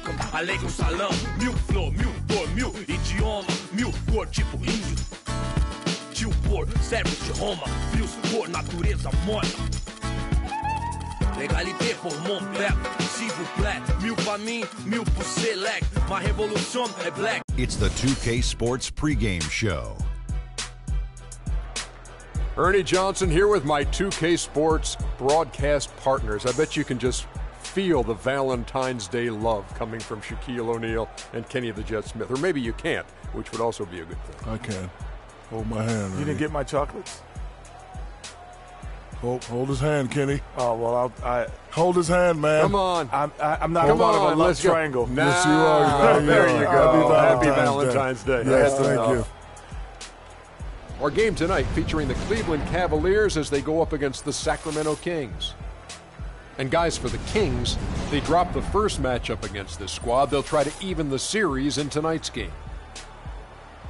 welcome, alegre salão. Mil flor, mil cor, mil idioma, mil cor tipo índio. Tio por, servos de Roma, frios por natureza morta. Legalité pour mon peuple, s'il vous plaît. Mil pra mim, mil pour select. Ma révolution est black. It's the 2K Sports pregame show. Ernie Johnson here with my 2K Sports broadcast partners. I bet you can just feel the Valentine's Day love coming from Shaquille O'Neal and Kenny the Jet Smith. Or maybe you can't, which would also be a good thing. I can. Hold my hand, Ernie. You didn't get my chocolates? Hold his hand, Kenny. Oh, well, I hold his hand, man. Come on. I'm not part of a love triangle. Nah. Yes, you are. There you go. Happy Valentine's Day. Yes, thank you. Our game tonight featuring the Cleveland Cavaliers as they go up against the Sacramento Kings. And guys, for the Kings, they dropped the first matchup against this squad. They'll try to even the series in tonight's game.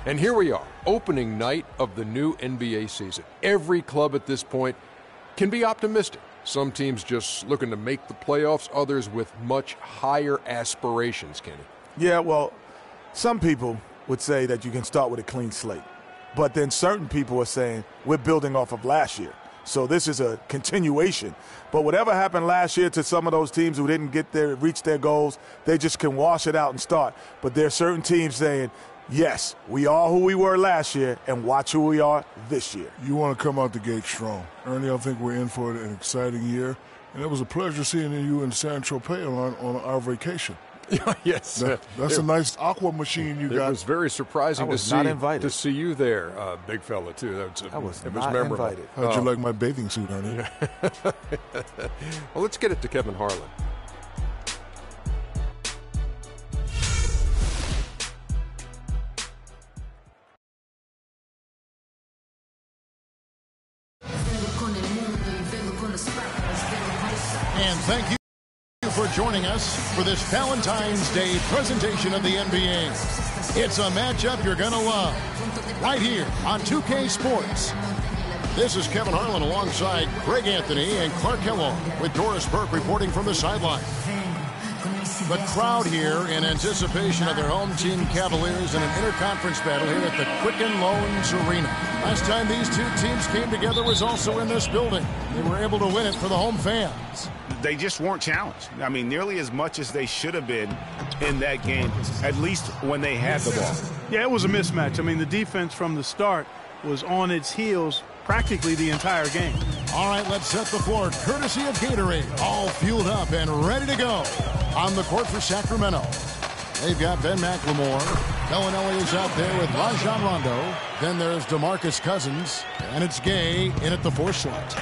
And here we are, opening night of the new NBA season. Every club at this point can be optimistic. Some teams just looking to make the playoffs, others with much higher aspirations, Kenny. Yeah, well, some people would say that you can start with a clean slate. But then certain people are saying we're building off of last year. So this is a continuation. But whatever happened last year to some of those teams who didn't reach their goals, they just can wash it out and start. But there are certain teams saying, yes, we are who we were last year, and watch who we are this year. You want to come out the gate strong. Ernie, I think we're in for an exciting year. And it was a pleasure seeing you in San Tropez on our vacation. Yes. That's a nice aqua machine you got. It was very surprising to see you there, big fella, too. I was not memorable. Invited. How'd you like my bathing suit, Ernie? Well, let's get it to Kevin Harlan. And thank you for joining us for this Valentine's Day presentation of the NBA. It's a matchup you're going to love right here on 2K Sports. This is Kevin Harlan alongside Greg Anthony and Clark Kellogg with Doris Burke reporting from the sideline. The crowd here in anticipation of their home team Cavaliers in an interconference battle here at the Quicken Loans Arena. Last time these two teams came together was also in this building. They were able to win it for the home fans. They just weren't challenged. I mean, nearly as much as they should have been in that game, at least when they had the ball. Yeah, it was a mismatch. I mean, the defense from the start was on its heels practically the entire game. All right, let's set the floor. Courtesy of Gatorade, all fueled up and ready to go. On the court for Sacramento, they've got Ben McLemore. Bellinelli is out there with Rajon Rondo. Then there's DeMarcus Cousins, and it's Gay in at the 4 slot.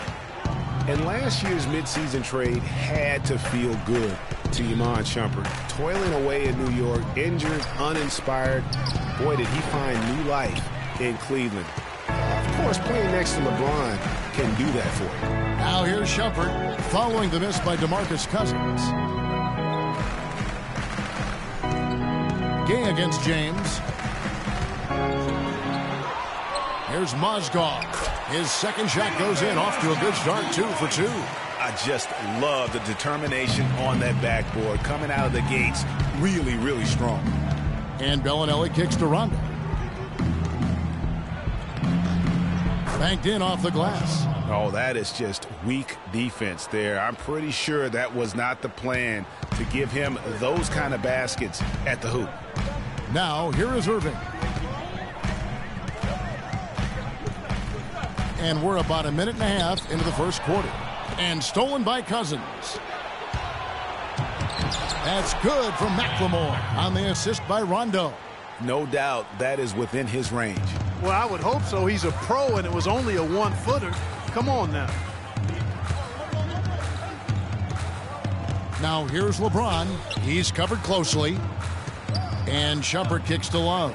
And last year's midseason trade had to feel good to Iman Shumpert. Toiling away in New York, injured, uninspired. Boy, did he find new life in Cleveland. Of course, playing next to LeBron can do that for you. Now here's Shumpert following the miss by DeMarcus Cousins. Gay against James. Here's Mozgov. His second shot goes in, off to a good start, 2 for 2. I just love the determination on that backboard. Coming out of the gates really, really strong. And Bellinelli kicks to Rondo. Banked in off the glass. Oh, that is just weak defense there. I'm pretty sure that was not the plan to give him those kind of baskets at the hoop. Now, here is Irving. And we're about a minute and a half into the first quarter. And stolen by Cousins. That's good from McLemore on the assist by Rondo. No doubt that is within his range. Well, I would hope so. He's a pro, and it was only a 1-footer. Come on now. Now here's LeBron. He's covered closely. And Shumpert kicks to Love.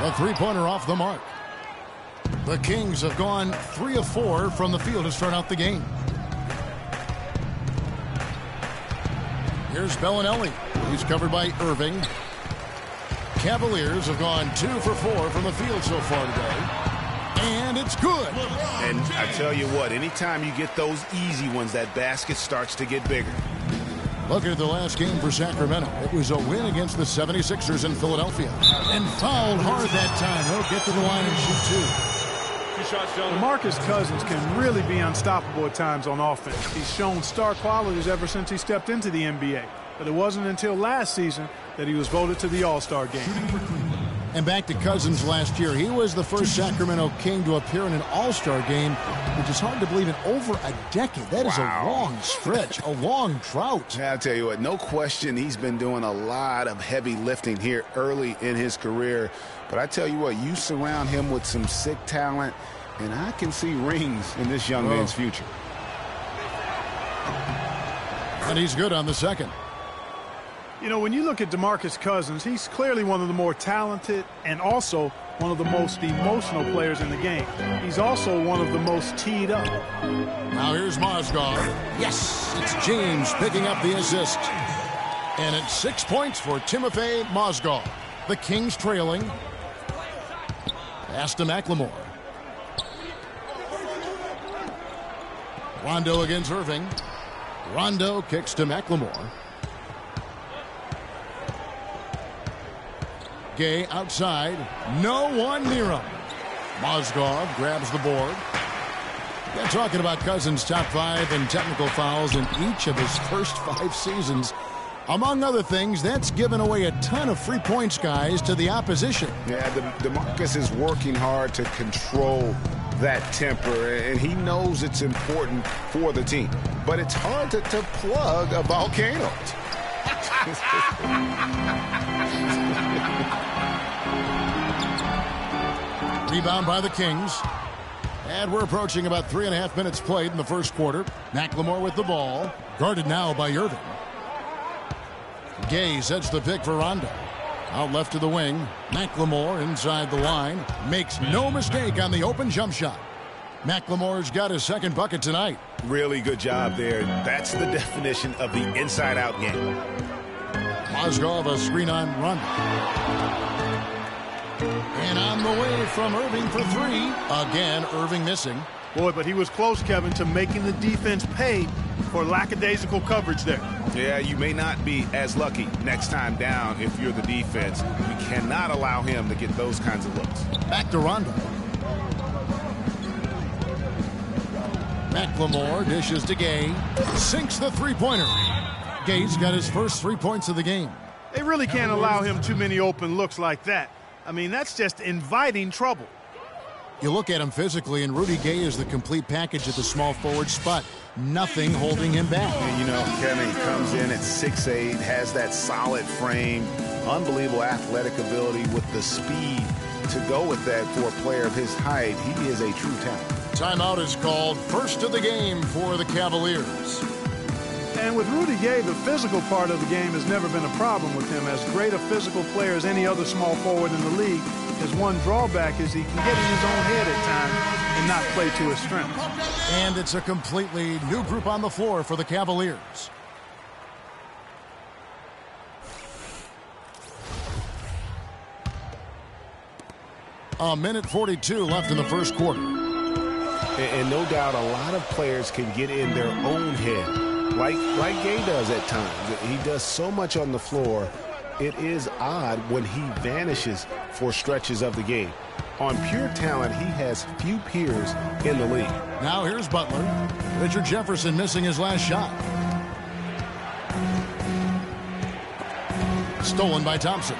A three-pointer off the mark. The Kings have gone 3 of 4 from the field to start out the game. Here's Bellinelli. He's covered by Irving. Cavaliers have gone 2 for 4 from the field so far today. And it's good. And I tell you what, anytime you get those easy ones, that basket starts to get bigger. Looking at the last game for Sacramento, it was a win against the 76ers in Philadelphia. And fouled hard that time. He'll get to the line and shoot two. DeMarcus Cousins can really be unstoppable at times on offense. He's shown star qualities ever since he stepped into the NBA. But it wasn't until last season that he was voted to the All-Star game. And back to Cousins last year. He was the first Sacramento King to appear in an All-Star game, which is hard to believe in over a decade. That is a long stretch, a long drought. I'll tell you what, no question, he's been doing a lot of heavy lifting here early in his career. But I tell you what, you surround him with some sick talent, and I can see rings in this young man's future. And he's good on the second. You know, when you look at DeMarcus Cousins, he's clearly one of the more talented and also one of the most emotional players in the game. He's also one of the most teed up. Now here's Mozgov. Yes, it's James picking up the assist. And it's 6 points for Timofey Mozgov. The Kings trailing. Pass to McLemore. Rondo against Irving. Rondo kicks to McLemore. Gay outside. No one near him. Mozgov grabs the board. They're talking about Cousins' top 5 in technical fouls in each of his first 5 seasons. Among other things, that's given away a ton of free points, guys, to the opposition. Yeah, DeMarcus is working hard to control that temper, and he knows it's important for the team. But it's hard to plug a volcano. Rebound by the Kings. And we're approaching about 3.5 minutes played in the first quarter. McLemore with the ball. Guarded now by Irving. Gay sets the pick for Rondo. Out left to the wing. McLemore inside the line. Makes no mistake on the open jump shot. McLemore's got his second bucket tonight. Really good job there. That's the definition of the inside-out game. Mozgov a screen on Rondo. And on the way from Irving for 3. Again, Irving missing. Boy, but he was close, Kevin, to making the defense pay for lackadaisical coverage there. Yeah, you may not be as lucky next time down if you're the defense. We cannot allow him to get those kinds of looks. Back to Rondo. McLemore dishes to Gay. Sinks the three-pointer. Gay's got his first 3 points of the game. They really can't allow him too many open looks like that. I mean, that's just inviting trouble. You look at him physically, and Rudy Gay is the complete package at the small forward spot. Nothing holding him back. And, you know, Kevin comes in at 6'8", has that solid frame, unbelievable athletic ability with the speed to go with that for a player of his height. He is a true talent. Timeout is called. First of the game for the Cavaliers. And with Rudy Gay, the physical part of the game has never been a problem with him. As great a physical player as any other small forward in the league, his one drawback is he can get in his own head at times and not play to his strengths. And it's a completely new group on the floor for the Cavaliers. A minute 42 left in the first quarter. And no doubt a lot of players can get in their own head. Like Gay does at times. He does so much on the floor, it is odd when he vanishes for stretches of the game. On pure talent, he has few peers in the league. Now here's Butler. Richard Jefferson missing his last shot. Stolen by Thompson.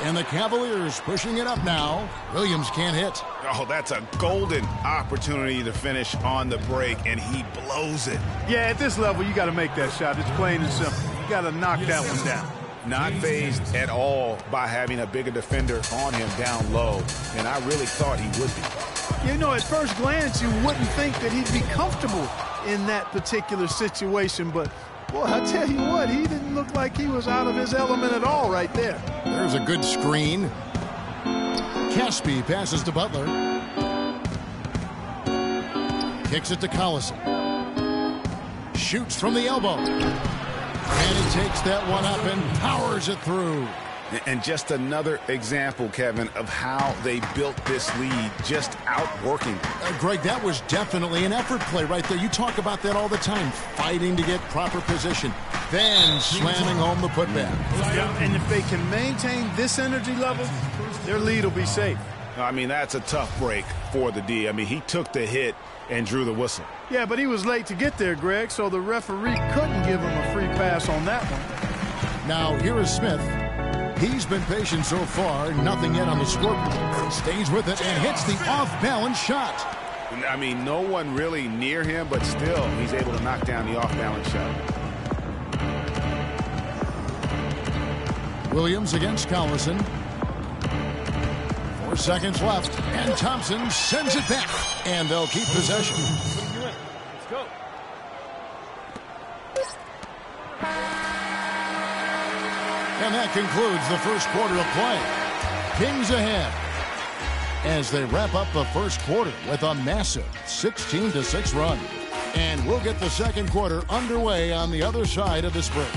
And the Cavaliers pushing it up now. Williams can't hit. Oh, that's a golden opportunity to finish on the break, and he blows it. Yeah, at this level, you got to make that shot. It's plain and simple. You got to knock that one down. Not fazed at all by having a bigger defender on him down low, and I really thought he would be. You know, at first glance, you wouldn't think that he'd be comfortable in that particular situation, but boy, I tell you what, he didn't look like he was out of his element at all right there. There's a good screen. Caspi passes to Butler. Kicks it to Collison. Shoots from the elbow. And he takes that one up and powers it through. And just another example, Kevin, of how they built this lead, just outworking. Greg, that was definitely an effort play right there. You talk about that all the time, fighting to get proper position, then slamming home the putback. Yeah, and if they can maintain this energy level, their lead will be safe. I mean, that's a tough break for the D. I mean, he took the hit and drew the whistle. Yeah, but he was late to get there, Greg, so the referee couldn't give him a free pass on that one. Now, here is Smith. He's been patient so far, nothing yet on the scoreboard. Stays with it and hits the off-balance shot. I mean, no one really near him, but still, he's able to knock down the off-balance shot. Williams against Collison. 4 seconds left, and Thompson sends it back, and they'll keep possession. Let's go. And that concludes the first quarter of play. Kings ahead as they wrap up the first quarter with a massive 16-6 run. And we'll get the second quarter underway on the other side of this break.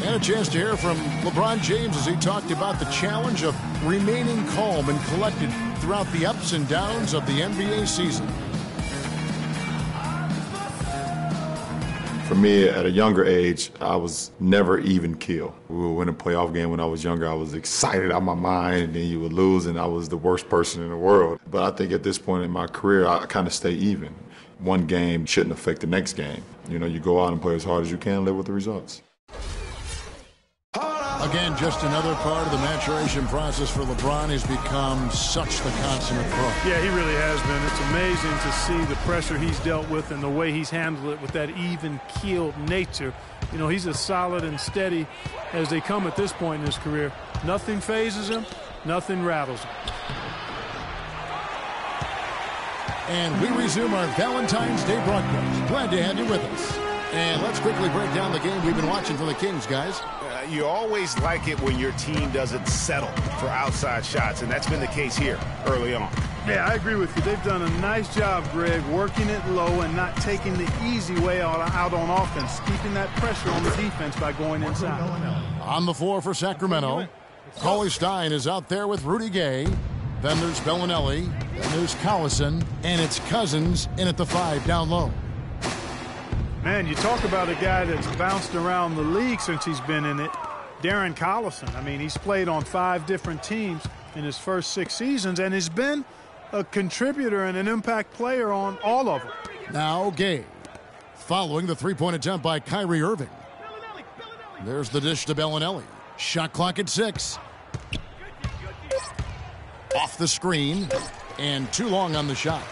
A chance to hear from LeBron James as he talked about the challenge of remaining calm and collected throughout the ups and downs of the NBA season. For me, at a younger age, I was never even keel. We would win a playoff game when I was younger. I was excited out of my mind, and then you would lose, and I was the worst person in the world. But I think at this point in my career, I kind of stay even. One game shouldn't affect the next game. You know, you go out and play as hard as you can, live with the results. Again, just another part of the maturation process for LeBron. Has become such the consummate pro. Yeah, he really has been. It's amazing to see the pressure he's dealt with and the way he's handled it with that even-keeled nature. You know, he's as solid and steady as they come at this point in his career. Nothing phases him. Nothing rattles him. And we resume our Valentine's Day broadcast. Glad to have you with us. And let's quickly break down the game we've been watching for the Kings, guys. You always like it when your team doesn't settle for outside shots, and that's been the case here early on. Yeah, I agree with you. They've done a nice job, Greg, working it low and not taking the easy way out on offense, keeping that pressure on the defense by going inside. On the floor for Sacramento, Cauley Stein is out there with Rudy Gay. Then there's Bellinelli. Then there's Collison. And it's Cousins in at the 5 down low. Man, you talk about a guy that's bounced around the league since he's been in it. Darren Collison. I mean, he's played on 5 different teams in his first 6 seasons and has been a contributor and an impact player on all of them. Now Gay, following the three-point attempt by Kyrie Irving. There's the dish to Bellinelli. Shot clock at 6. Off the screen, and too long on the shot.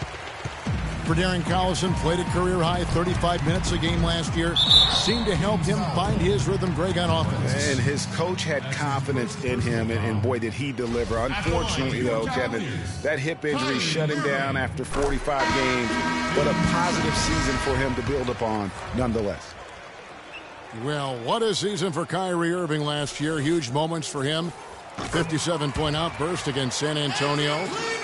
For Darren Collison, played a career-high 35 minutes a game last year. Seemed to help him find his rhythm, Greg, on offense. And his coach had confidence in him, and boy, did he deliver. Unfortunately, though, Kevin, that hip injury shut him down after 45 games, but a positive season for him to build upon nonetheless. Well, what a season for Kyrie Irving last year. Huge moments for him. 57-point outburst against San Antonio.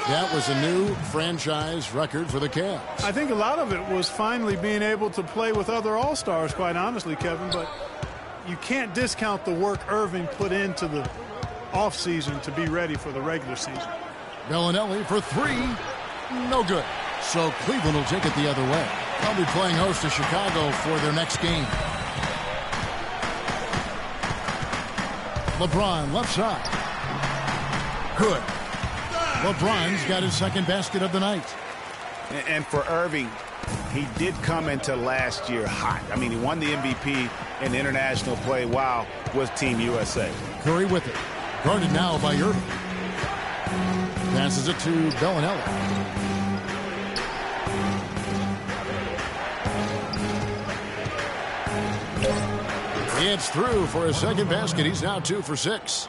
That was a new franchise record for the Cavs. I think a lot of it was finally being able to play with other all-stars, quite honestly, Kevin. But you can't discount the work Irving put into the offseason to be ready for the regular season. Bellinelli for 3. No good. So Cleveland will take it the other way. They'll be playing host to Chicago for their next game. LeBron left side. Good. LeBron's got his second basket of the night. And for Irving, he did come into last year hot. I mean, he won the MVP in international play while with Team USA. Curry with it. Guarded now by Irving. Passes it to Bellinelli. It's through for his second basket. He's now 2 for 6.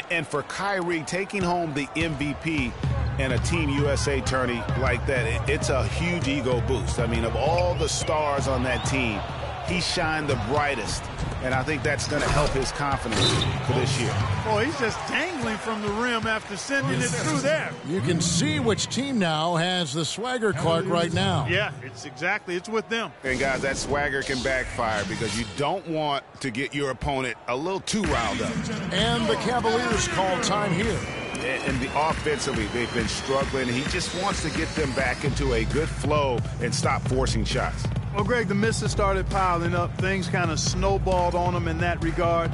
And for Kyrie, taking home the MVP in a Team USA tourney like that, it's a huge ego boost. I mean, of all the stars on that team, he shined the brightest and I think that's going to help his confidence for this year. Boy, he's just dangling from the rim after sending it through there. You can see which team now has the swagger card right now. Yeah, it's with them. And guys, that swagger can backfire because you don't want to get your opponent a little too riled up. And the Cavaliers call time here. And offensively, they've been struggling. He just wants to get them back into a good flow and stop forcing shots. Well, Greg, the misses started piling up. Things kind of snowballed on him in that regard.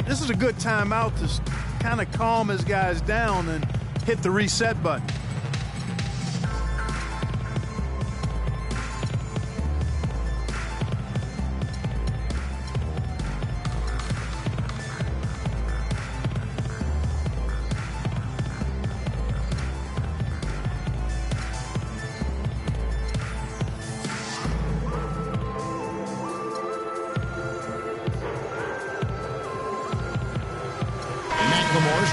This is a good timeout to kind of calm his guys down and hit the reset button.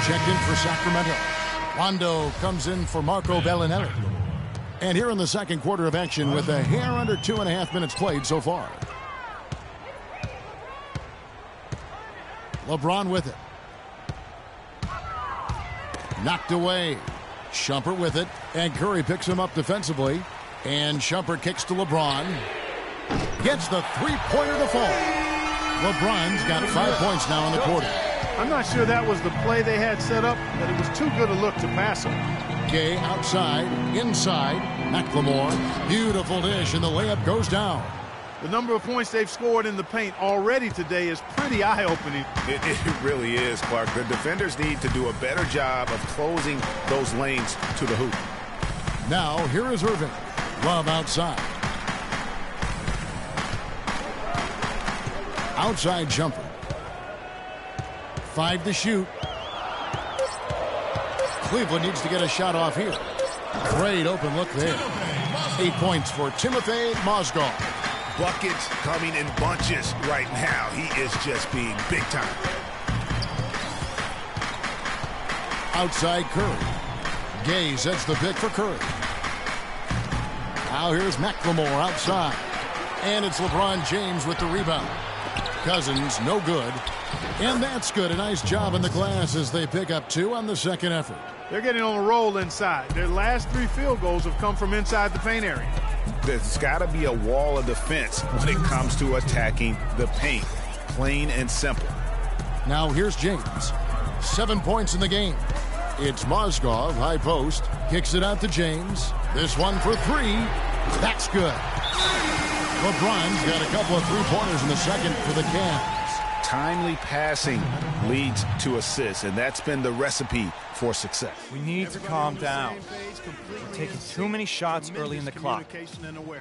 Checked in for Sacramento. Rondo comes in for Marco Bellinelli. And here in the second quarter of action with a hair under 2.5 minutes played so far. LeBron with it. Knocked away. Shumpert with it. And Curry picks him up defensively. And Shumpert kicks to LeBron. Gets the three-pointer to fall. LeBron's got 5 points now in the quarter. I'm not sure that was the play they had set up, but it was too good a look to pass him. Gay outside, inside, McLemore. Beautiful dish, and the layup goes down. The number of points they've scored in the paint already today is pretty eye-opening. It really is, Clark. The defenders need to do a better job of closing those lanes to the hoop. Now, here is Irving. Love outside. Outside jumper. 5 to shoot. Cleveland needs to get a shot off here. Great open look there. 8 points for Timothy Mozgov. Buckets coming in bunches right now. He is just being big time. Outside Curry. Gay sets the pick for Curry. Now here's McLemore outside. And it's LeBron James with the rebound. Cousins, no good. And that's good. A nice job in the glass as they pick up 2 on the second effort. They're getting on a roll inside. Their last 3 field goals have come from inside the paint area. There's got to be a wall of defense when it comes to attacking the paint. Plain and simple. Now here's James. 7 points in the game. It's Mozgov, high post. Kicks it out to James. This one for 3. That's good. LeBron's got a couple of three-pointers in the second for the Cavs. Timely passing leads to assists, and that's been the recipe for success. We need to calm down. We're taking too many shots early in the clock.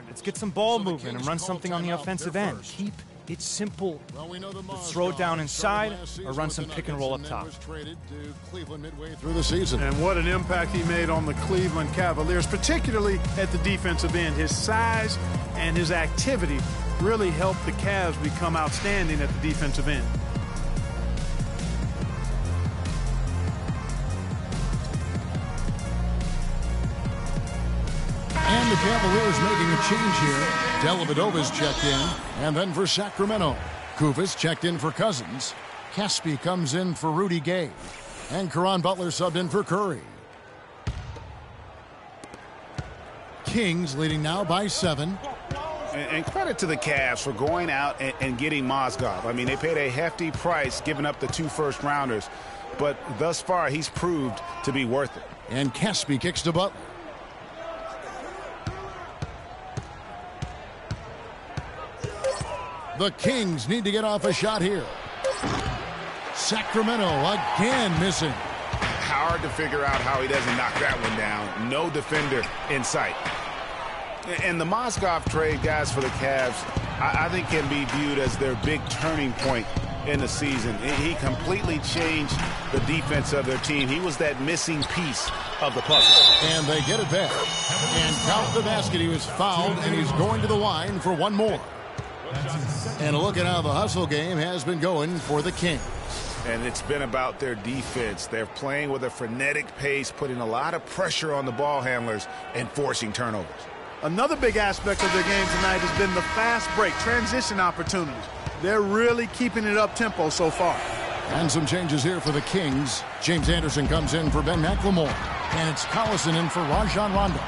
Let's get some ball movement and run something on the offensive end. Keep it simple. Let's throw it down inside or run some pick and roll up top. Through the season. And what an impact he made on the Cleveland Cavaliers, particularly at the defensive end. His size and his activity really helped the Cavs become outstanding at the defensive end. And the Cavaliers making a change here. Dellavedova's checked in. And then for Sacramento, Kufis checked in for Cousins. Caspi comes in for Rudy Gay. And Caron Butler subbed in for Curry. Kings leading now by 7. And credit to the Cavs for going out and getting Mozgov. I mean, they paid a hefty price giving up the 2 first-rounders. But thus far, he's proved to be worth it. And Caspi kicks to Butler. The Kings need to get off a shot here. Sacramento again missing. Hard to figure out how he doesn't knock that one down. No defender in sight. And the Mozgov trade, guys, for the Cavs, I think can be viewed as their big turning point in the season. He completely changed the defense of their team. He was that missing piece of the puzzle. And they get it back. And count the basket. He was fouled, and he's going to the line for one more. And look at how the hustle game has been going for the Kings. And it's been about their defense. They're playing with a frenetic pace, putting a lot of pressure on the ball handlers and forcing turnovers. Another big aspect of their game tonight has been the fast break, transition opportunities. They're really keeping it up tempo so far. And some changes here for the Kings. James Anderson comes in for Ben McLemore. And it's Collison in for Rajon Rondo.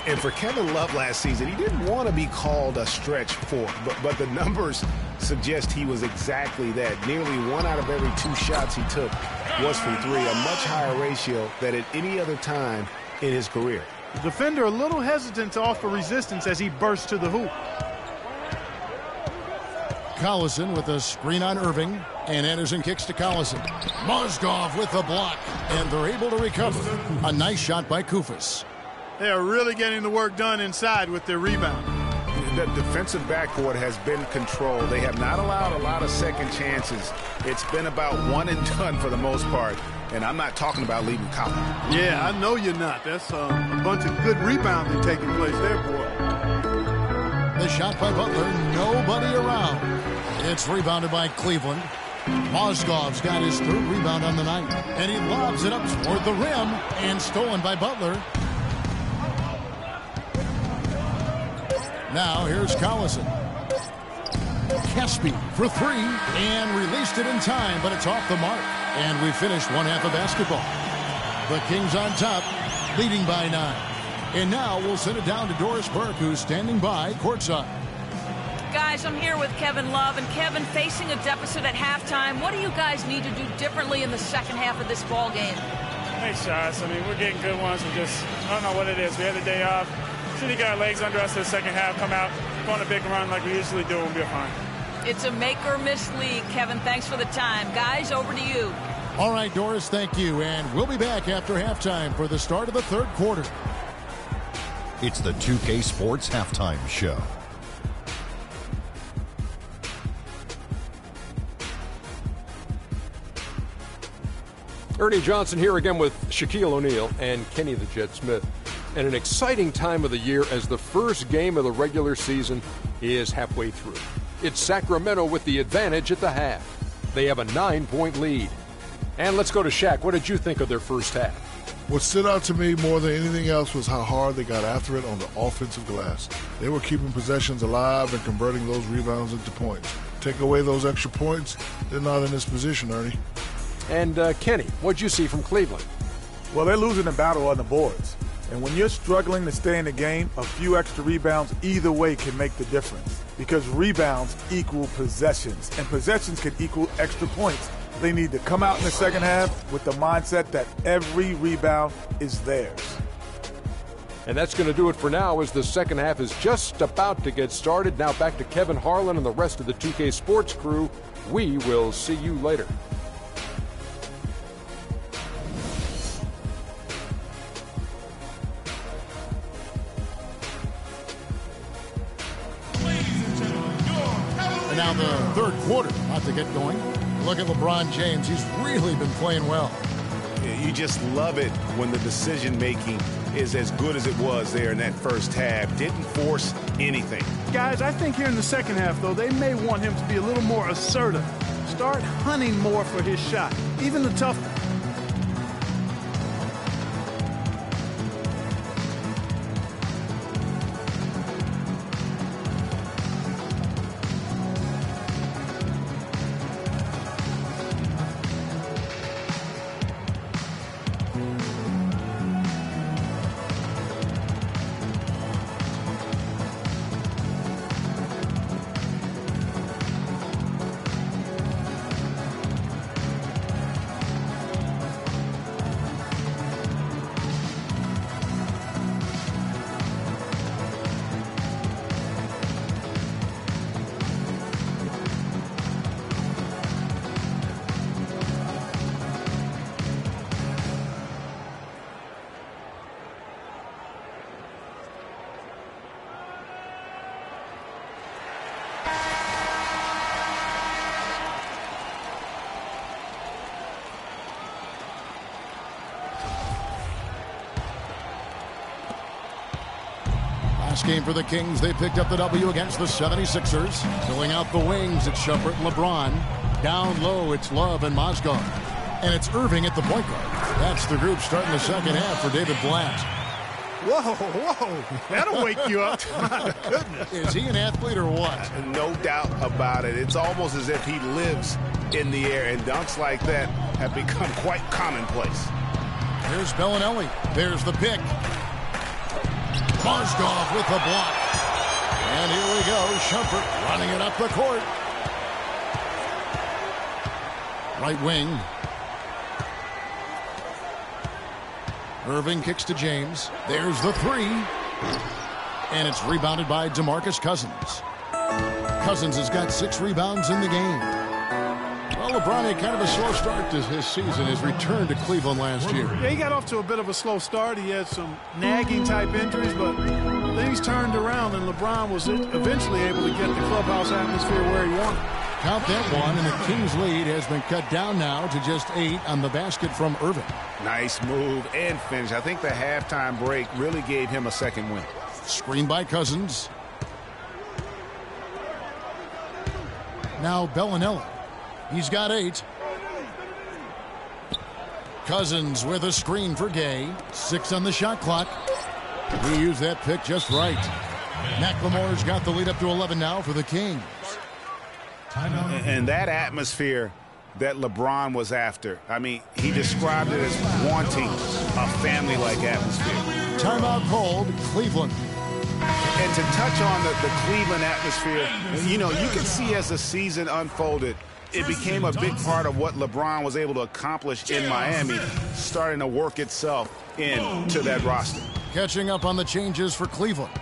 And for Kevin Love last season, he didn't want to be called a stretch four, but the numbers suggest he was exactly that. Nearly 1 out of every 2 shots he took was from 3, a much higher ratio than at any other time in his career. The defender a little hesitant to offer resistance as he bursts to the hoop. Collison with a screen on Irving, and Anderson kicks to Collison. Mozgov with the block, and they're able to recover. A nice shot by Koufos. They are really getting the work done inside with their rebound. The defensive backcourt has been controlled. They have not allowed a lot of second chances. It's been about one and done for the most part, and I'm not talking about leaving Collins. Yeah, I know you're not. That's a bunch of good rebounding taking place there, boy. The shot by Butler, nobody around. It's rebounded by Cleveland. Mozgov's got his 3rd rebound on the night, and he lobs it up toward the rim, and stolen by Butler. Now here's Collison. Kesby for 3, and released it in time, but it's off the mark. And we finished 1 half of basketball. The Kings on top, leading by 9. And now we'll send it down to Doris Burke, who's standing by courtside. Guys, I'm here with Kevin Love. And Kevin, facing a deficit at halftime, what do you guys need to do differently in the second half of this ball game? Make shots. I mean, we're getting good ones. I don't know what it is. We had the day off. Should have got our legs under us in the second half, come out, go on a big run like we usually do, and we'll be fine. It's a make-or-miss league. Kevin, thanks for the time. Guys, over to you. All right, Doris, thank you. And we'll be back after halftime for the start of the 3rd quarter. It's the 2K Sports Halftime Show. Ernie Johnson here again with Shaquille O'Neal and Kenny the Jet Smith. And an exciting time of the year as the first game of the regular season is halfway through. It's Sacramento with the advantage at the half. They have a 9-point lead. And let's go to Shaq. What did you think of their first half? What stood out to me more than anything else was how hard they got after it on the offensive glass. They were keeping possessions alive and converting those rebounds into points. Take away those extra points, they're not in this position, Ernie. And Kenny, what'd you see from Cleveland? Well, they're losing the battle on the boards. And when you're struggling to stay in the game, a few extra rebounds either way can make the difference. Because rebounds equal possessions, and possessions can equal extra points. They need to come out in the second half with the mindset that every rebound is theirs. And that's going to do it for now as the second half is just about to get started. Now back to Kevin Harlan and the rest of the 2K Sports crew. We will see you later. And now the 3rd quarter about to get going. Look at LeBron James. He's really been playing well. You just love it when the decision-making is as good as it was there in that first half. Didn't force anything. Guys, I think here in the second half, though, they may want him to be a little more assertive. Start hunting more for his shot, even the tough one. Last game for the Kings, they picked up the W against the 76ers. Filling out the wings, it's Shumpert and LeBron. Down low, it's Love and Mozgov. And it's Irving at the point guard. That's the group starting the second half for David Blatt. Whoa. That'll wake you up. My goodness. Is he an athlete or what? No doubt about it. It's almost as if he lives in the air, and dunks like that have become quite commonplace. Here's Bellinelli. There's the pick. Mozgov with the block. And here we go. Shumpert running it up the court. Right wing. Irving kicks to James. There's the three. And it's rebounded by DeMarcus Cousins. Cousins has got 6 rebounds in the game. Well, LeBron had kind of a slow start to his season, his return to Cleveland last year. Yeah, he got off to a bit of a slow start. He had some nagging type injuries, but things turned around, and LeBron was eventually able to get the clubhouse atmosphere where he wanted. Count that one, and the Kings' lead has been cut down now to just 8 on the basket from Irving. Nice move and finish. I think the halftime break really gave him a second win. Screen by Cousins. Now Bellinelli. He's got 8. Cousins with a screen for Gay. 6 on the shot clock. He used that pick just right. McLemore's got the lead up to 11 now for the Kings. And that atmosphere that LeBron was after, I mean, he described it as wanting a family-like atmosphere. Timeout called, Cleveland. And to touch on the Cleveland atmosphere, you know, you can see as the season unfolded, it became a big part of what LeBron was able to accomplish in Miami, starting to work itself into that roster. Catching up on the changes for Cleveland.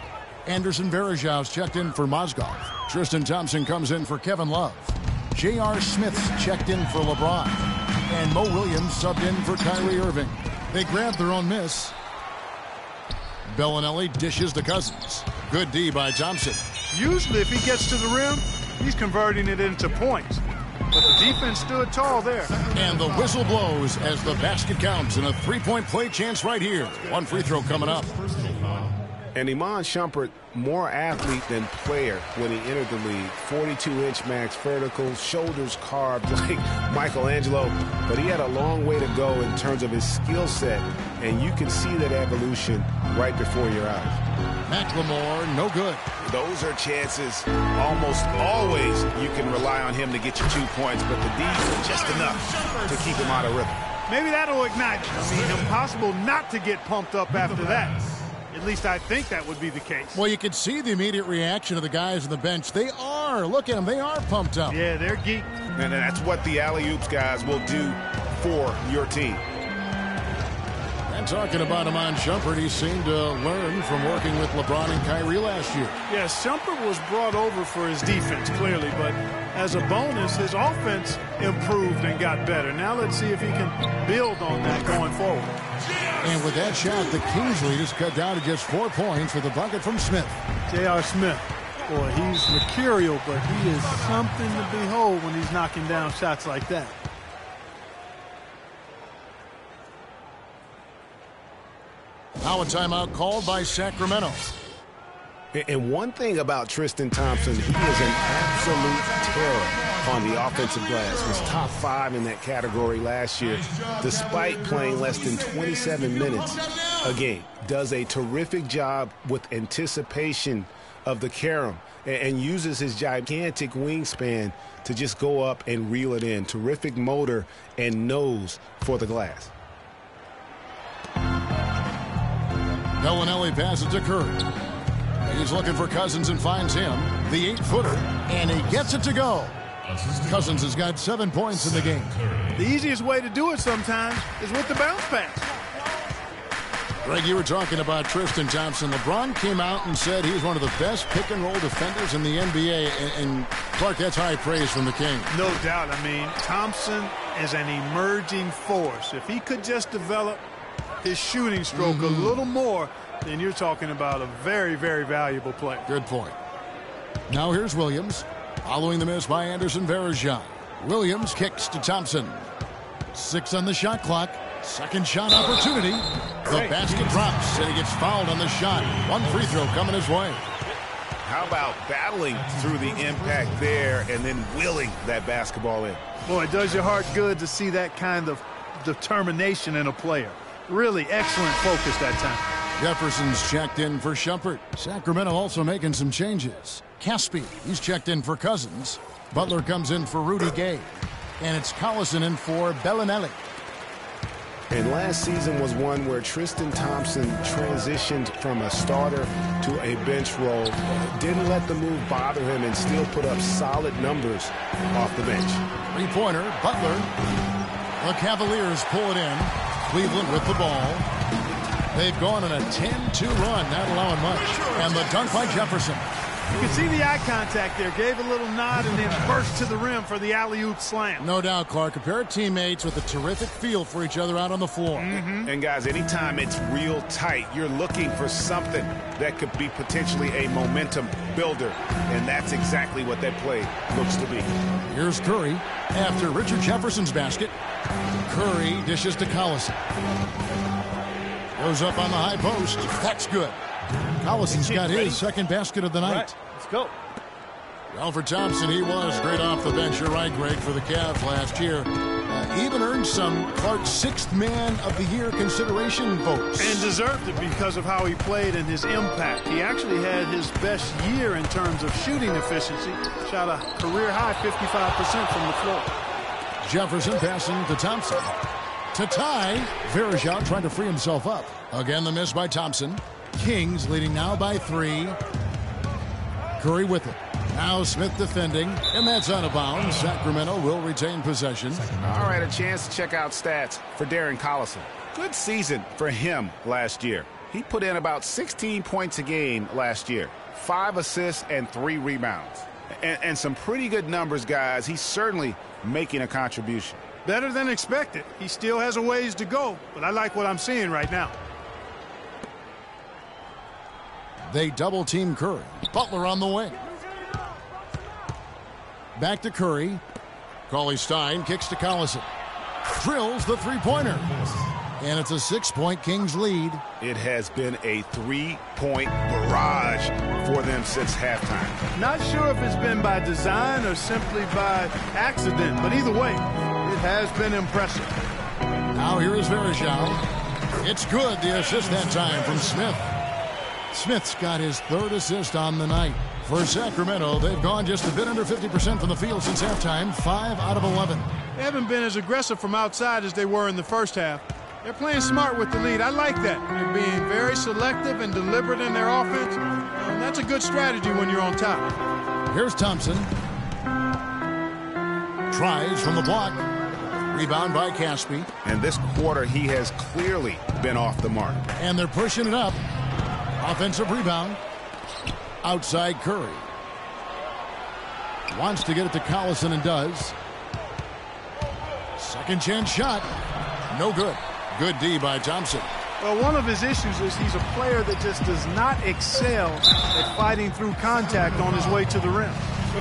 Anderson Varejau's checked in for Mozgov. Tristan Thompson comes in for Kevin Love. J.R. Smith's checked in for LeBron. And Mo Williams subbed in for Kyrie Irving. They grabbed their own miss. Bellinelli dishes to Cousins. Good D by Thompson. Usually if he gets to the rim, he's converting it into points. But the defense stood tall there. And the whistle blows as the basket counts and a 3-point play chance right here. One free throw coming up. And Iman Shumpert, more athlete than player when he entered the league. 42-inch max vertical, shoulders carved like Michelangelo. But he had a long way to go in terms of his skill set. And you can see that evolution right before your eyes. McLemore, no good. Those are chances. Almost always you can rely on him to get you 2 points, but the D's are just enough to keep him out of rhythm. Maybe that'll ignite you. I mean, impossible not to get pumped up after that. At least I think that would be the case. Well, you can see the immediate reaction of the guys on the bench. They are. Look at them. They are pumped up. Yeah, they're geeked. And that's what the alley-oops guys will do for your team. And talking about Iman Shumpert, he seemed to learn from working with LeBron and Kyrie last year. Yes, Shumpert was brought over for his defense, clearly, but as a bonus, his offense improved and got better. Now let's see if he can build on that going forward. And with that shot, the Kings lead is cut down to just 4 points with a bucket from Smith. J.R. Smith, boy, he's mercurial, but he is something to behold when he's knocking down shots like that. Now a timeout called by Sacramento. And one thing about Tristan Thompson, he is an absolute terror on the offensive glass. Was top 5 in that category last year, despite playing less than 27 minutes a game. Does a terrific job with anticipation of the carom and uses his gigantic wingspan to just go up and reel it in. Terrific motor and nose for the glass. Bellinelli passes to Curry. He's looking for Cousins and finds him, the 8-footer, and he gets it to go. Cousins has got 7 points in the game. The easiest way to do it sometimes is with the bounce pass. Greg, you were talking about Tristan Thompson. LeBron came out and said he's one of the best pick-and-roll defenders in the NBA, and Clark, that's high praise from the King. No doubt. I mean, Thompson is an emerging force. If he could just develop his shooting stroke a little more, then you're talking about a very, very valuable player. Good point. Now here's Williams. Following the miss by Anderson Varejao. Williams kicks to Thompson. 6 on the shot clock. Second shot opportunity. The basket drops, and he gets fouled on the shot. 1 free throw coming his way. How about battling through the impact there and then willing that basketball in? Boy, it does your heart good to see that kind of determination in a player. Really excellent focus that time. Jefferson's checked in for Shumpert. Sacramento also making some changes. Caspi, he's checked in for Cousins. Butler comes in for Rudy Gay. And it's Collison in for Bellinelli. And last season was one where Tristan Thompson transitioned from a starter to a bench role. Didn't let the move bother him and still put up solid numbers off the bench. Three-pointer, Butler. The Cavaliers pull it in. Cleveland with the ball. They've gone on a 10-2 run, not allowing much. And the dunk by Jefferson. You can see the eye contact there. Gave a little nod and then burst to the rim for the alley-oop slam. No doubt, Clark. A pair of teammates with a terrific feel for each other out on the floor. And, guys, anytime it's real tight, you're looking for something that could be potentially a momentum builder. And that's exactly what that play looks to be. Here's Curry after Richard Jefferson's basket. Curry dishes to Collison. Goes up on the high post. That's good. Collison's got his second basket of the night. Right. Let's go. Alfred Thompson, he was great off the bench. You're right, Greg, for the Cavs last year. Even earned some Clark's sixth man of the year consideration votes. And deserved it because of how he played and his impact. He actually had his best year in terms of shooting efficiency. Shot a career high 55% from the floor. Jefferson passing to Thompson. To tie, Verjao trying to free himself up. Again, the miss by Thompson. Kings leading now by 3. Curry with it. Now Smith defending, and that's out of bounds. Sacramento will retain possession. All right, a chance to check out stats for Darren Collison. Good season for him last year. He put in about 16 points a game last year, 5 assists and 3 rebounds. And some pretty good numbers, guys. He's certainly making a contribution. Better than expected. He still has a ways to go, but I like what I'm seeing right now. They double-team Curry. Butler on the wing. Back to Curry. Cauley-Stein kicks to Collison. Drills the three-pointer. And it's a 6-point Kings lead. It has been a 3-point barrage for them since halftime. Not sure if it's been by design or simply by accident, but either way, it has been impressive. Now here is Verjao. It's good, the assist that time from Smith. Smith's got his 3rd assist on the night. For Sacramento, they've gone just a bit under 50% from the field since halftime, 5 out of 11. They haven't been as aggressive from outside as they were in the first half. They're playing smart with the lead. I like that. They're being very selective and deliberate in their offense. And that's a good strategy when you're on top. Here's Thompson. Tries from the block. Rebound by Caspi. And this quarter, he has clearly been off the mark. And they're pushing it up. Offensive rebound. Outside Curry. Wants to get it to Collison and does. Second chance shot. No good. Good D by Thompson. Well, one of his issues is he's a player that just does not excel at fighting through contact on his way to the rim.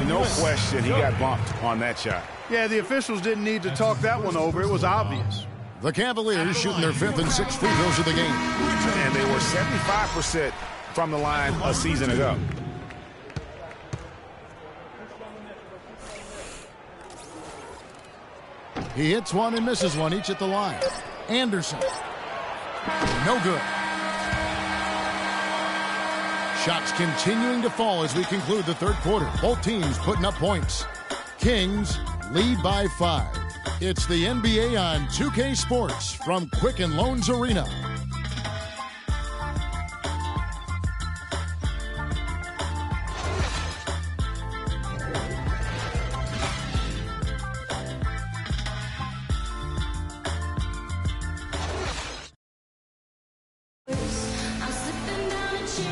No question, he got bumped on that shot. Yeah, the officials didn't need to talk that one over. It was obvious. The Cavaliers shooting their 5th and 6th free throws of the game. And they were 75% from the line a season ago. He hits one and misses one, each at the line. Anderson. No good. Shots continuing to fall as we conclude the 3rd quarter. Both teams putting up points. Kings lead by 5. It's the NBA on 2K Sports from Quicken Loans Arena.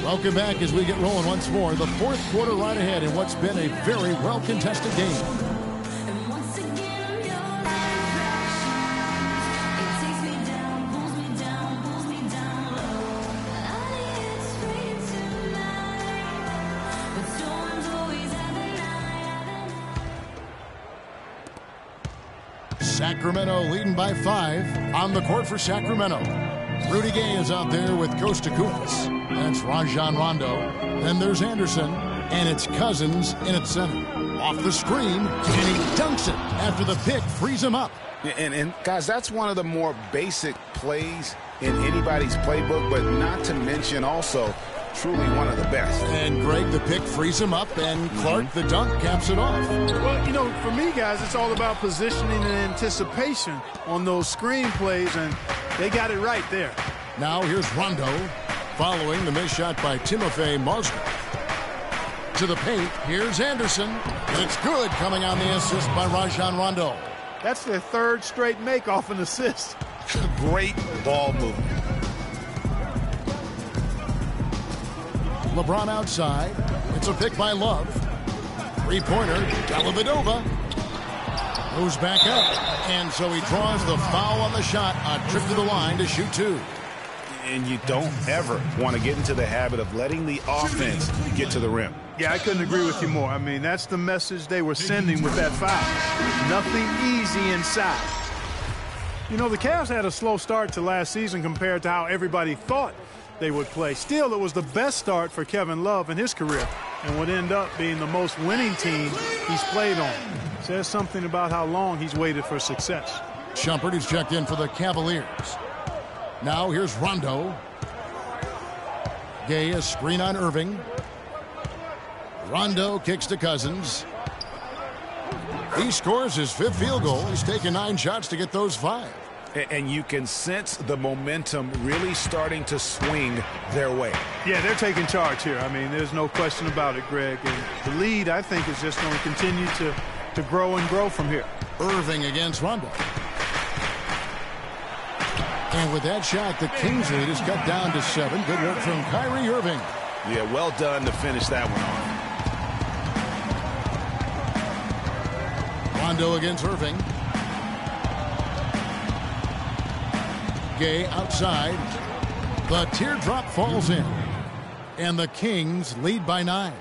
Welcome back as we get rolling once more. The 4th quarter right ahead in what's been a very well-contested game. Sacramento leading by 5 on the court for Sacramento. Rudy Gay is out there with Costa Kunis. That's Rajon Rondo. Then there's Anderson, and it's Cousins in at center. Off the screen, and he dunks it after the pick frees him up. And guys, that's one of the more basic plays in anybody's playbook, but not to mention also truly one of the best. And Greg, the pick frees him up, and Clark, the dunk, caps it off. Well, you know, for me, guys, it's all about positioning and anticipation on those screen plays, and they got it right there. Now here's Rondo, following the missed shot by Timofey Mozgov. To the paint, here's Anderson. It's good, coming on the assist by Rajon Rondo. That's their third straight make off an assist. Great ball movement. LeBron outside. It's a pick by Love. Three-pointer, Dellavedova. Moves back up. And so he draws the foul on the shot. A trip to the line to shoot two. And you don't ever want to get into the habit of letting the offense get to the rim. Yeah, I couldn't agree with you more. I mean, that's the message they were sending with that foul. Nothing easy inside. You know, the Cavs had a slow start to last season compared to how everybody thought they would play. Still, it was the best start for Kevin Love in his career and would end up being the most winning team he's played on. Says something about how long he's waited for success. Shumpert is checked in for the Cavaliers. Now here's Rondo. Gay, a screen on Irving. Rondo kicks to Cousins. He scores his fifth field goal. He's taken 9 shots to get those 5. And you can sense the momentum really starting to swing their way. Yeah, they're taking charge here. I mean, there's no question about it, Greg. And the lead, I think, is just going to continue to grow and grow from here. Irving against Rondo. And with that shot, the Kings lead is cut down to 7. Good work from Kyrie Irving. Yeah, well done to finish that one off. Rondo against Irving. Gay outside. The teardrop falls in. And the Kings lead by 9.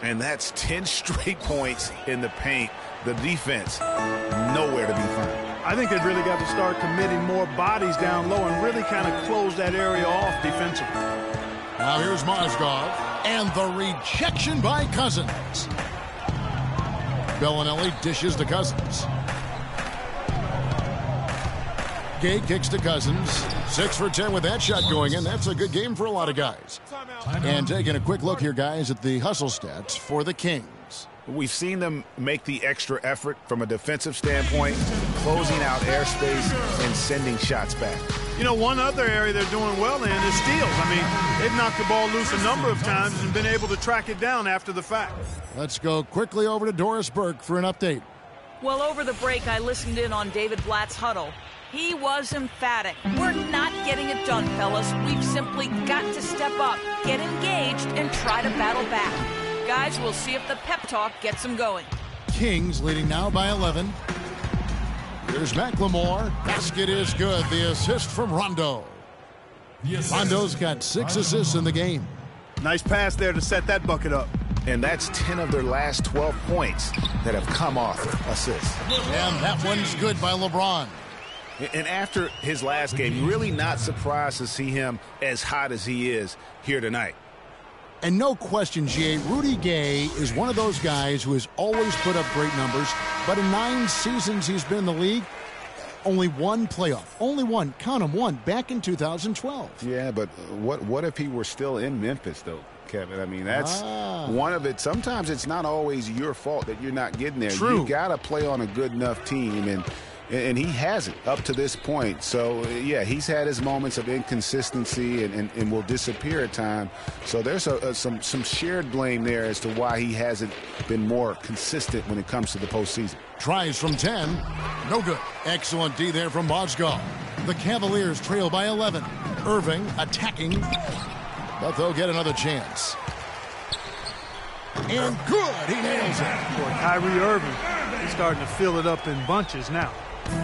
And that's 10 straight points in the paint. The defense, nowhere to be found. I think they've really got to start committing more bodies down low and really kind of close that area off defensively. Now here's Mozgov. And the rejection by Cousins. Bellinelli dishes to Cousins. Gay kicks to Cousins. 6 for 10 with that shot going in. That's a good game for a lot of guys. And taking a quick look here, guys, at the hustle stats for the Kings. We've seen them make the extra effort from a defensive standpoint, closing out airspace and sending shots back. You know, one other area they're doing well in is steals. I mean, they've knocked the ball loose a number of times and been able to track it down after the fact. Let's go quickly over to Doris Burke for an update. Well, over the break, I listened in on David Blatt's huddle. He was emphatic. We're not getting it done, fellas. We've simply got to step up, get engaged, and try to battle back. Guys, we'll see if the pep talk gets them going. Kings leading now by 11. Here's McLemore. Basket is good. The assist from Rondo. Rondo's got 6 assists in the game. Nice pass there to set that bucket up. And that's 10 of their last 12 points that have come off assists. And that one's good by LeBron. And after his last game, you're really not surprised to see him as hot as he is here tonight. And no question, G.A., Rudy Gay is one of those guys who has always put up great numbers, but in 9 seasons he's been in the league, only one playoff. Only one. Count them, one. Back in 2012. Yeah, but what if he were still in Memphis, though, Kevin? I mean, that's one of it. Sometimes it's not always your fault that you're not getting there. True. You got to play on a good enough team, and he hasn't up to this point. So, yeah, he's had his moments of inconsistency and will disappear at times. So there's some shared blame there as to why he hasn't been more consistent when it comes to the postseason. Tries from 10. No good. Excellent D there from Mozgov. The Cavaliers trail by 11. Irving attacking, but they'll get another chance. And good. He nails it. Boy, Kyrie Irving, he's starting to fill it up in bunches now.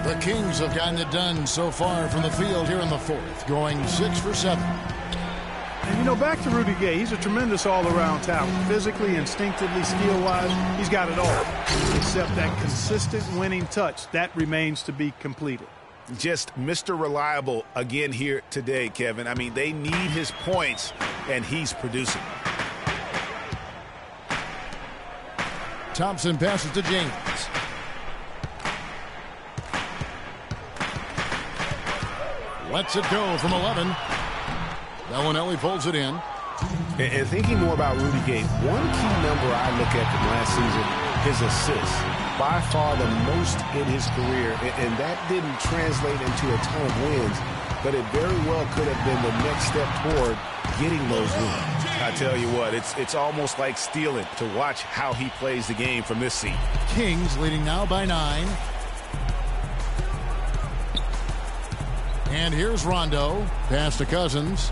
The Kings have gotten it done so far from the field here in the 4th, going 6 for 7. And, you know, back to Rudy Gay, he's a tremendous all-around talent. Physically, instinctively, skill-wise, he's got it all. Except that consistent winning touch, that remains to be completed. Just Mr. Reliable again here today, Kevin. I mean, they need his points, and he's producing. Thompson passes to James. Lets it go from 11. Bellinelli pulls it in. And thinking more about Rudy Gay, one key number I look at from last season, his assists. By far the most in his career, and that didn't translate into a ton of wins, but it very well could have been the next step toward getting those wins. I tell you what, it's almost like stealing to watch how he plays the game from this seat. Kings leading now by 9. And here's Rondo. Pass to Cousins.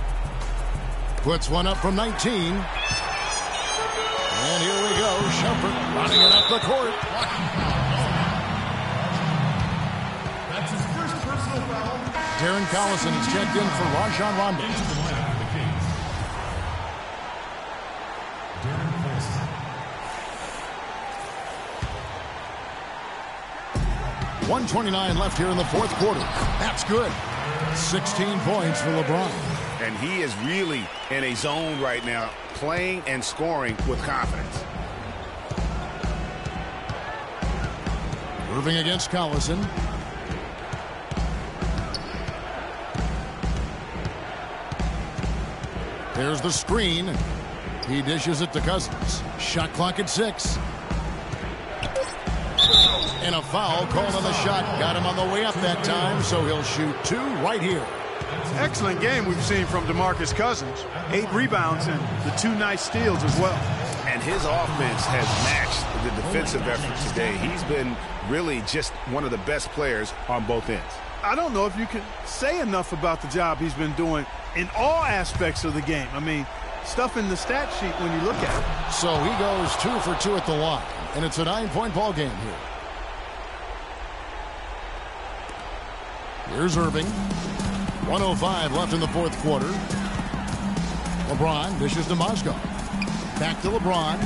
Puts one up from 19. And here we go. Shumpert running it up the court. That's his first personal foul. Darren Collison is checked in for Rajon Rondo. 1:29 left here in the fourth quarter. That's good. 16 points for LeBron. And he is really in a zone right now, playing and scoring with confidence. Irving against Collison. There's the screen. He dishes it to Cousins. Shot clock at 6. And a foul called on the shot. Got him on the way up that time, so he'll shoot 2 right here. Excellent game we've seen from DeMarcus Cousins. 8 rebounds and the 2 nice steals as well. And his offense has matched the defensive effort today. He's been really just one of the best players on both ends. I don't know if you can say enough about the job he's been doing in all aspects of the game. I mean, stuff in the stat sheet when you look at it. So he goes 2 for 2 at the line, and it's a 9-point ball game here. Here's Irving. 1:05 left in the fourth quarter. LeBron dishes to Mozgov. Back to LeBron.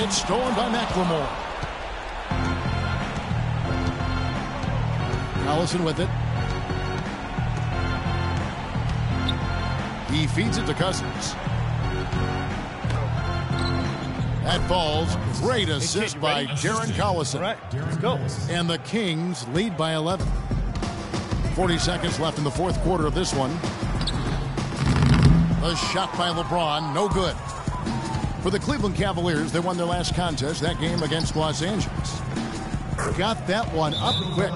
It's stolen by McLemore. Collison with it. He feeds it to Cousins. That falls. Great assist by Darren Collison. All right, let's go. And the Kings lead by 11. 40 seconds left in the fourth quarter of this one. A shot by LeBron, no good. For the Cleveland Cavaliers, they won their last contest, that game against Los Angeles. Got that one up quick.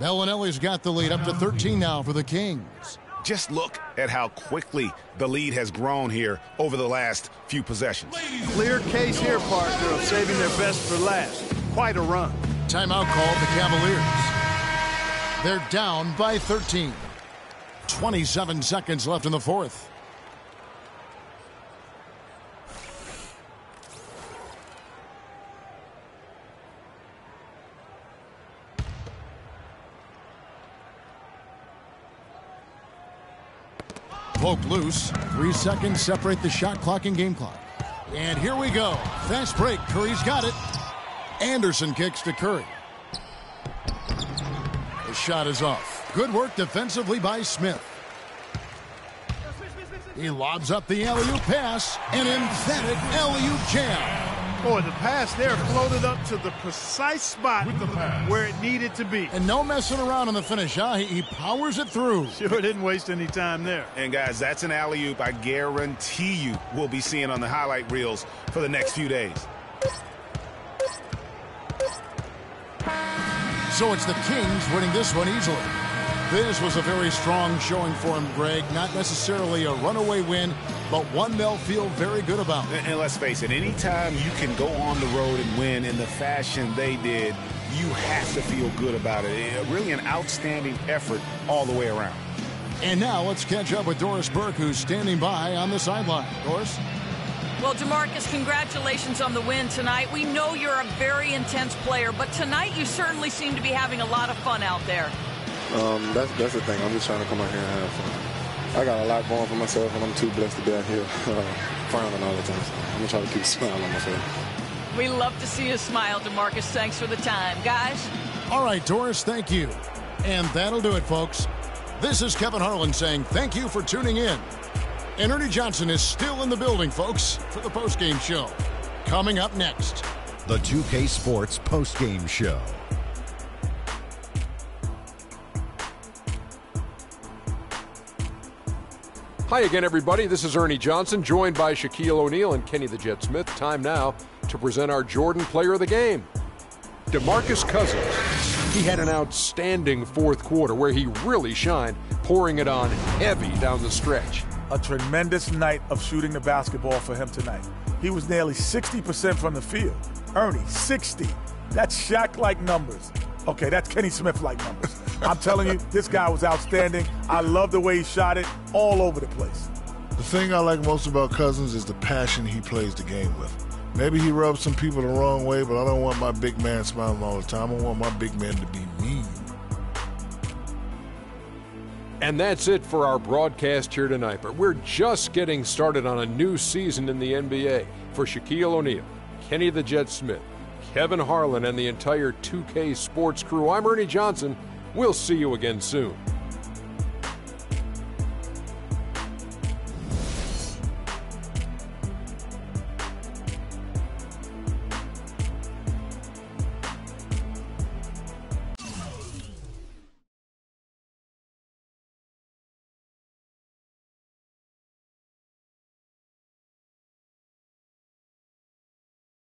Bellinelli's got the lead up to 13 now for the Kings. Just look at how quickly the lead has grown here over the last few possessions. Clear case here, partner, of saving their best for last. Quite a run. Timeout called the Cavaliers. They're down by 13. 27 seconds left in the fourth. Poke loose. 3 seconds separate the shot clock and game clock. And here we go. Fast break. Curry's got it. Anderson kicks to Curry. The shot is off. Good work defensively by Smith. He lobs up the alley-oop pass. An emphatic alley-oop jam. Boy, the pass there floated up to the precise spot where it needed to be. And no messing around on the finish, huh? He powers it through. Sure didn't waste any time there. And guys, that's an alley-oop I guarantee you we'll be seeing on the highlight reels for the next few days. So it's the Kings winning this one easily. This was a very strong showing for him, Greg. Not necessarily a runaway win, but one they'll feel very good about. And let's face it, anytime you can go on the road and win in the fashion they did, you have to feel good about it. Really an outstanding effort all the way around. And now let's catch up with Doris Burke, who's standing by on the sideline. Doris? Well, DeMarcus, congratulations on the win tonight. We know you're a very intense player, but tonight you certainly seem to be having a lot of fun out there. That's the thing. I'm just trying to come out here and have fun. I got a lot going for myself, and I'm too blessed to be out here frowning all the time. So I'm going to try to keep a smile on my face. We love to see you smile, DeMarcus. Thanks for the time. Guys? All right, Doris, thank you. And that'll do it, folks. This is Kevin Harlan saying thank you for tuning in. And Ernie Johnson is still in the building, folks, for the postgame show. Coming up next. The 2K Sports postgame show. Hi again, everybody. This is Ernie Johnson, joined by Shaquille O'Neal and Kenny the Jet Smith. Time now to present our Jordan Player of the Game. DeMarcus Cousins. He had an outstanding fourth quarter where he really shined, pouring it on heavy down the stretch. A tremendous night of shooting the basketball for him tonight. He was nearly 60% from the field. Ernie, 60. That's Shaq-like numbers. Okay, that's Kenny Smith-like numbers. I'm telling you, this guy was outstanding. I love the way he shot it all over the place. The thing I like most about Cousins is the passion he plays the game with. Maybe he rubs some people the wrong way, but I don't want my big man smiling all the time. I want my big man to be mean. And that's it for our broadcast here tonight. But we're just getting started on a new season in the NBA. For Shaquille O'Neal, Kenny the Jet Smith, Kevin Harlan, and the entire 2K Sports crew, I'm Ernie Johnson. We'll see you again soon.